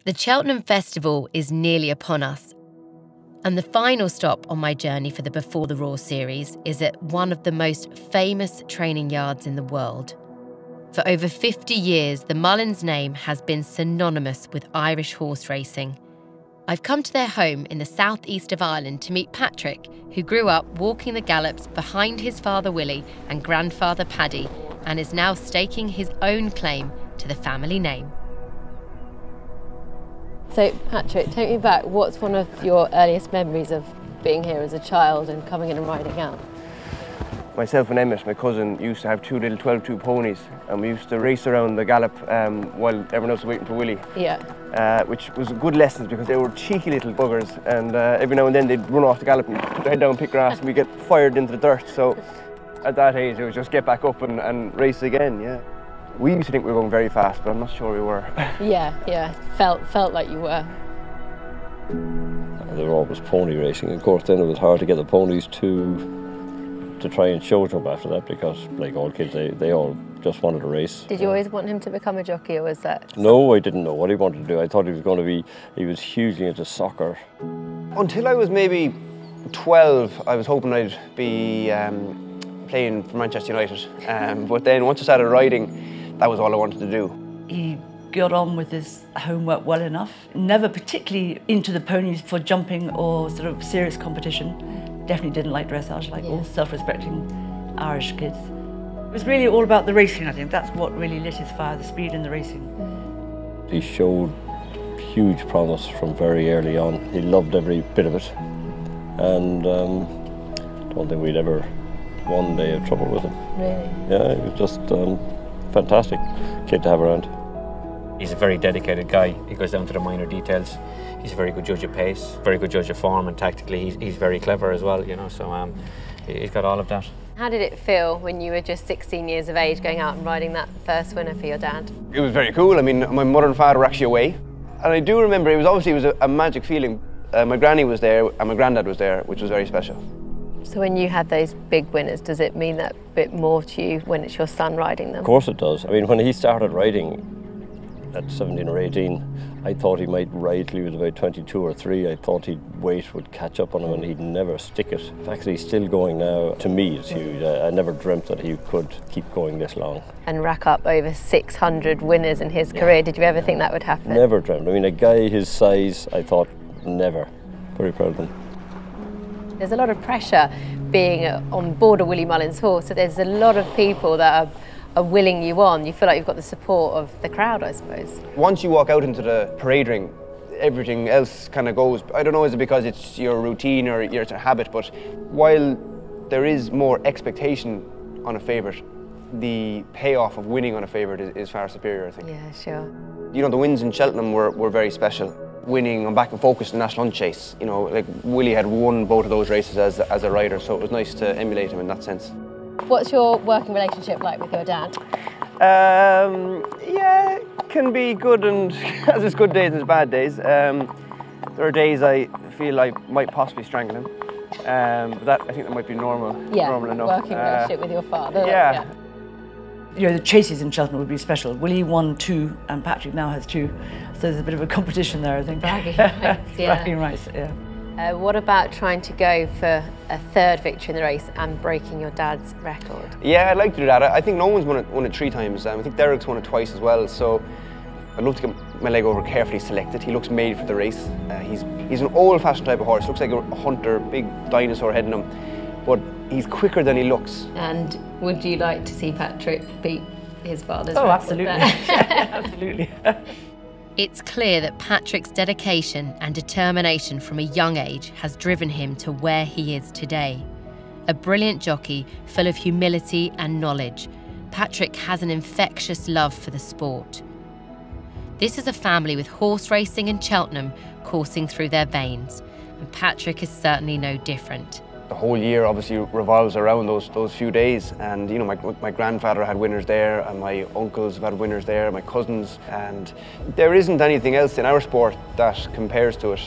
The Cheltenham Festival is nearly upon us, and the final stop on my journey for the Before the Roar series is at one of the most famous training yards in the world. For over 50 years, the Mullins name has been synonymous with Irish horse racing. I've come to their home in the southeast of Ireland to meet Patrick, who grew up walking the gallops behind his father Willie and grandfather Paddy, and is now staking his own claim to the family name. So, Patrick, take me back. What's one of your earliest memories of being here as a child and coming in and riding out? Myself and Emmett, my cousin, used to have two little 12-2 ponies, and we used to race around the gallop while everyone else was waiting for Willie. Yeah. Which was good lessons because they were cheeky little buggers, and every now and then they'd run off the gallop and put their head down, pick grass, and we'd get fired into the dirt. So at that age, it was just get back up and race again, yeah. We used to think we were going very fast, but I'm not sure we were. Yeah. Felt like you were. There were always pony racing. Of course, then it was hard to get the ponies to try and show them after that, because, like all kids, they all just wanted to race. Did you always want him to become a jockey, or was that? No, I didn't know what he wanted to do. I thought he was hugely into soccer. Until I was maybe 12, I was hoping I'd be playing for Manchester United. But then once I started riding, that was all I wanted to do. He got on with his homework well enough. Never particularly into the ponies for jumping or sort of serious competition. Definitely didn't like dressage, like all self-respecting Irish kids. It was really all about the racing, I think. That's what really lit his fire, the speed and the racing. He showed huge promise from very early on. He loved every bit of it, and don't think we'd ever one day have trouble with him. Really? Yeah, he was just fantastic kid to have around. He's a very dedicated guy. He goes down to the minor details. He's a very good judge of pace, very good judge of form, and tactically he's very clever as well, you know, so he's got all of that. How did it feel when you were just 16 years of age going out and riding that first winner for your dad? It was very cool. I mean, my mother and father were actually away, and I do remember it was a magic feeling. My granny was there and my granddad was there, which was very special. So when you had those big winners, does it mean that bit more to you when it's your son riding them? Of course it does. I mean, when he started riding at 17 or 18, I thought he might ride till he was about 22 or 3. I thought weight would catch up on him and he'd never stick it. The fact that he's still going now, to me, it's huge. I never dreamt that he could keep going this long. And rack up over 600 winners in his career. Did you ever think that would happen? Never dreamt. I mean, a guy his size, I thought, never. Very proud of him. There's a lot of pressure being on board a Willie Mullins horse, so there's a lot of people that are willing you on. You feel like you've got the support of the crowd, I suppose. Once you walk out into the parade ring, everything else kind of goes. I don't know, is it because it's your routine or it's a habit, but while there is more expectation on a favourite, the payoff of winning on a favourite is far superior, I think. Yeah, sure. You know, the wins in Cheltenham were very special. Winning on Back and Focus the National Hunt Chase, you know, like Willie had won both of those races as a rider, so it was nice to emulate him in that sense. What's your working relationship like with your dad? Yeah, can be good and has its good days and its bad days. There are days I feel I might possibly strangle him, but that I think that might be normal. Yeah, normal enough. Working relationship with your father. Yeah. You know, the chases in Cheltenham would be special. Willie won 2 and Patrick now has 2, so there's a bit of a competition there, I think. Bragging rights, yeah. Bragging rights, yeah. What about trying to go for a 3rd victory in the race and breaking your dad's record? Yeah, I'd like to do that. I think no one's won it 3 times. I think Derek's won it twice as well, so I'd love to get my leg over carefully selected. He looks made for the race. He's an old-fashioned type of horse. Looks like a hunter, big dinosaur head in him, but he's quicker than he looks. And would you like to see Patrick beat his father's record? Absolutely. Absolutely. It's clear that Patrick's dedication and determination from a young age has driven him to where he is today. A brilliant jockey full of humility and knowledge, Patrick has an infectious love for the sport. This is a family with horse racing and Cheltenham coursing through their veins, and Patrick is certainly no different. The whole year obviously revolves around those few days, and you know, my grandfather had winners there, and my uncles have had winners there, my cousins, and there isn't anything else in our sport that compares to it.